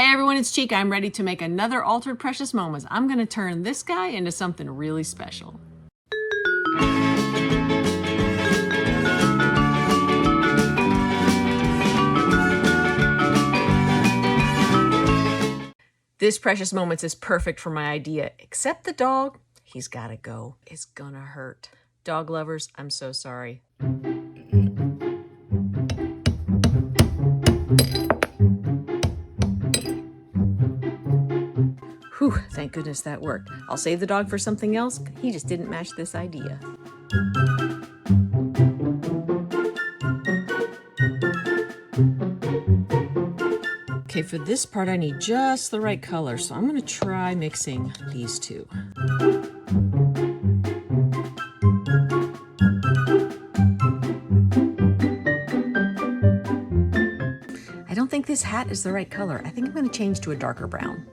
Hey everyone, it's Chica. I'm ready to make another Altered Precious Moments. I'm going to turn this guy into something really special. This Precious Moments is perfect for my idea, except the dog. He's got to go. It's gonna hurt. Dog lovers, I'm so sorry. Whew, thank goodness that worked. I'll save the dog for something else. He just didn't match this idea. Okay, for this part I need just the right color, so I'm gonna try mixing these two. I don't think this hat is the right color. I think I'm gonna change to a darker brown.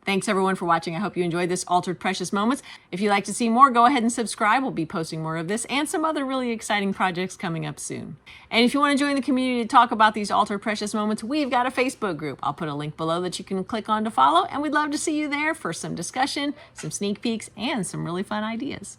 Thanks everyone for watching. I hope you enjoyed this Altered Precious Moments. If you'd like to see more, go ahead and subscribe. We'll be posting more of this and some other really exciting projects coming up soon. And if you want to join the community to talk about these Altered Precious Moments, we've got a Facebook group. I'll put a link below that you can click on to follow, and we'd love to see you there for some discussion, some sneak peeks, and some really fun ideas.